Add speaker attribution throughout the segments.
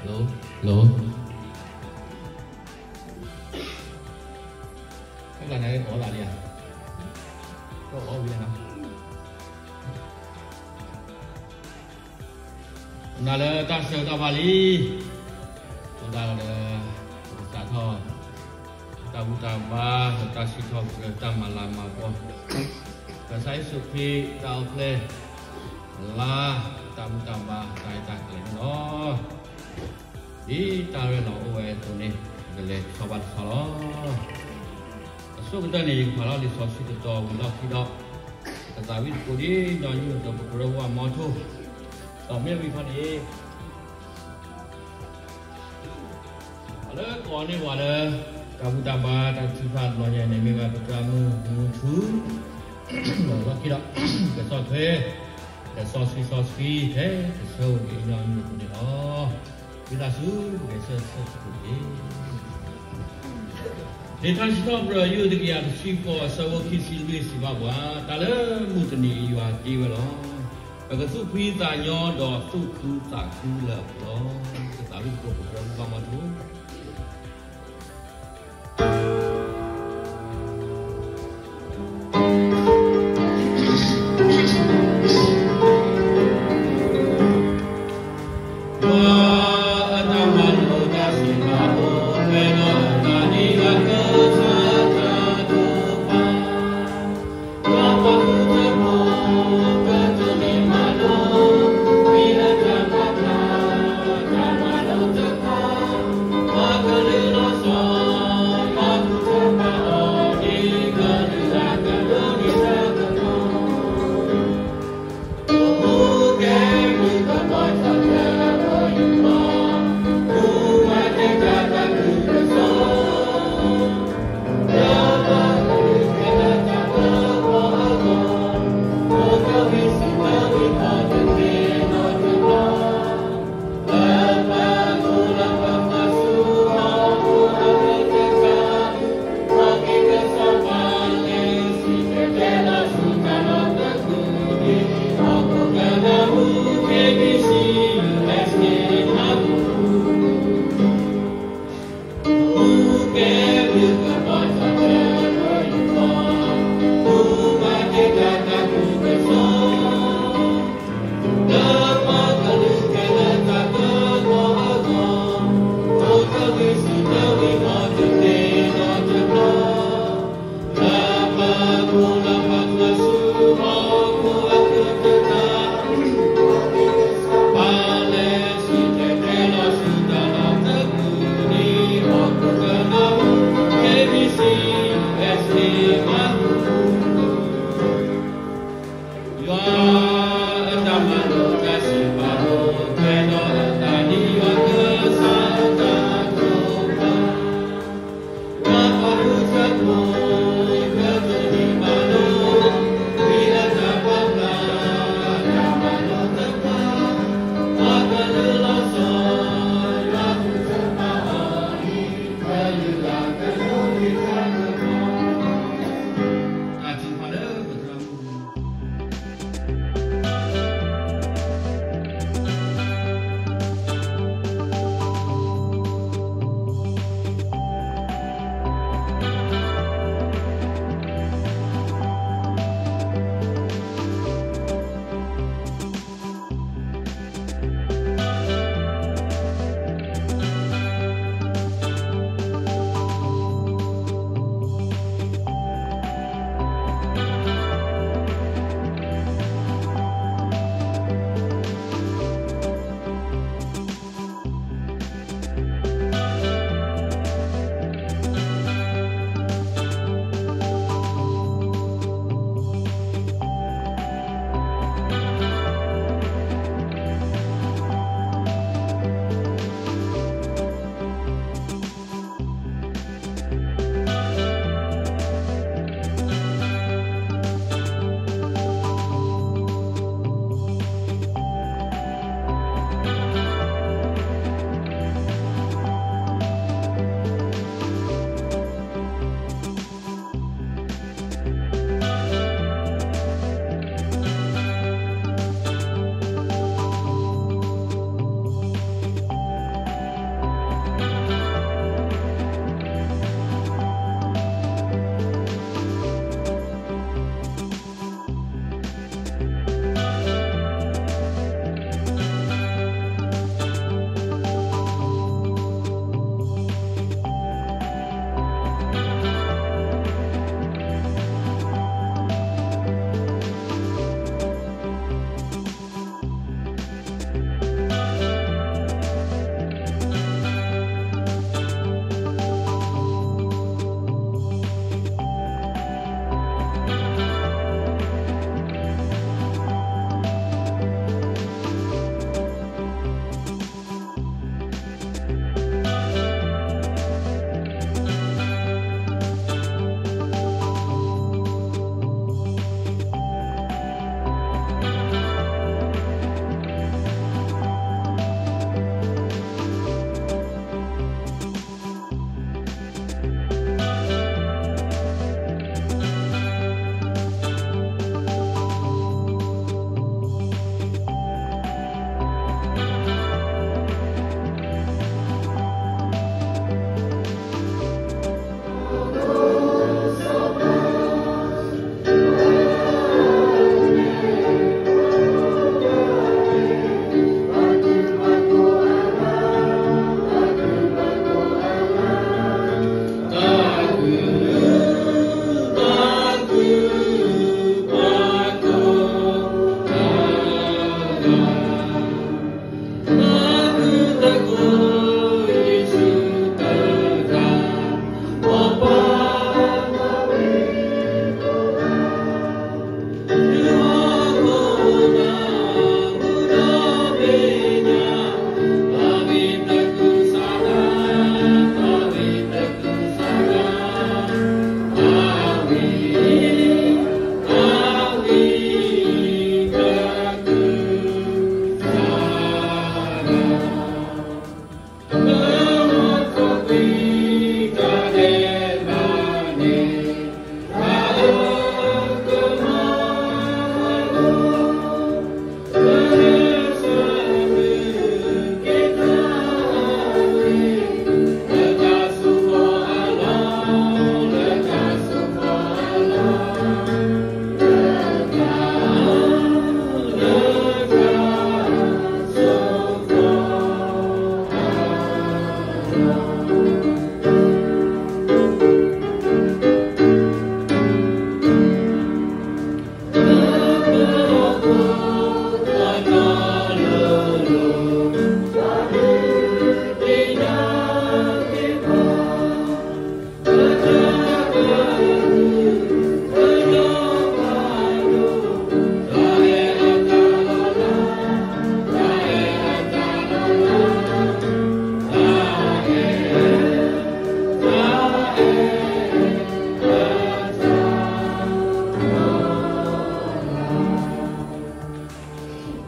Speaker 1: Lô, lô. Các bạn này bỏ lại đi à? Có bỏ gì không? Chúng ta ta sơ ta vali, chúng ta là ta thọ, ta buta ba, ta si thọ, ta malama po. Ta sai sufi, ta ple, la, ta buta ba, ta kle no. Di ta re no oe tu ni, gele sobat salo. So kita ni kalau di sosial itu udah tidak, tetapi kodi dan juga beberapa motor. Tapi lebih pandai. Ada kawan ni ada kamu tambah dan sifat banyak ni memang berkamu muncul. Kalau kita kesal sosfi, kesal ini ni oh kita suruh kesal seperti. Di transport berayu dengan sifat sawah kisilwi sibabwa, dalam mutni yuaki belum. Kalau tu pizza nyodo, tu tak gula belum. Tetapi program kamu tu.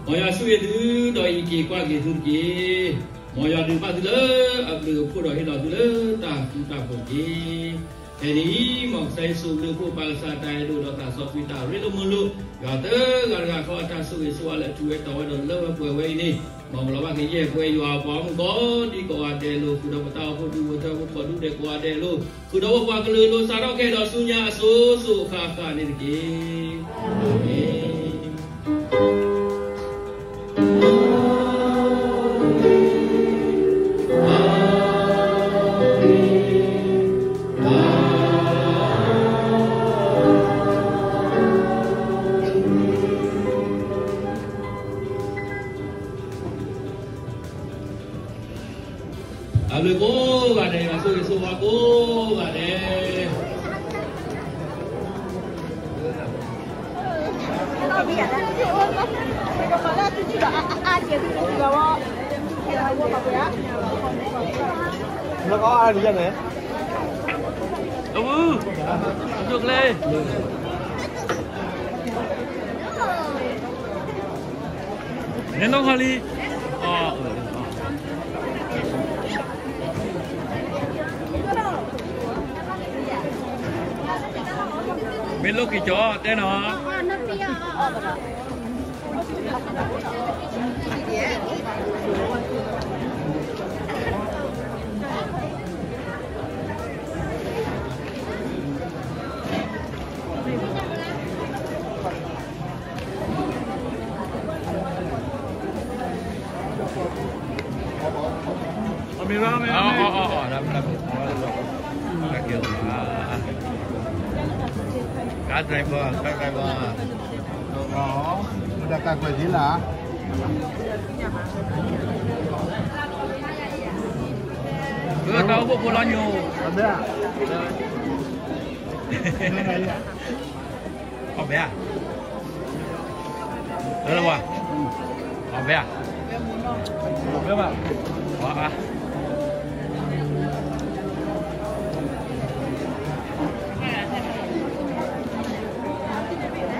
Speaker 1: Moya suye tu doi ki kwa ki tu ki. Moya du pa tu le, ablu pu doi hina tu le, ta pu ki. Jadi mok sai su le pu pa sa tai du do ta so pi ta ri lu mu lu. Ga te ga kho ta su su le tu e to do le pu we ni. Mong lo ba ki ye pu yo pa mo ko di ko ade lu ku do ta pu du ta pu ko du de ko ade lu. Ku do wa ke lu sa ro ke do su nya su kha ni ki. Amin. Cô bà đây là sư sư bà cô bà đây.
Speaker 2: Nó có ai đi chân này?
Speaker 1: Được lên. Nên nó kali. Bên lúc kỳ chó tên nó. Car driver.
Speaker 2: Đó, udah kagak gila.
Speaker 1: Gue tahu bu polanya.
Speaker 2: Ada.
Speaker 1: Apa ya? Ada apa? Apa ya? Apa? Wah.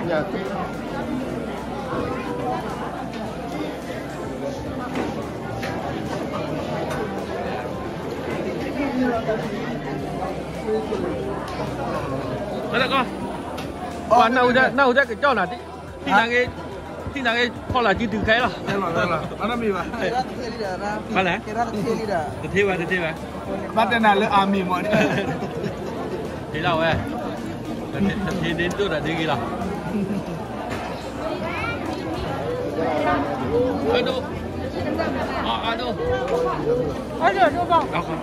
Speaker 2: Ya.
Speaker 1: Ada kok? Oh, nau udah ke John nanti. Tinang kau lagi tu kai lah.
Speaker 2: Mana mi ba?
Speaker 1: Mana? Ketiwa.
Speaker 2: Mata na le ami mo ni.
Speaker 1: Đi đâu vậy? Thì đến tôi đã đi ghi là. Ở đâu? Ở đâu?
Speaker 3: Ở đâu không?
Speaker 2: Không.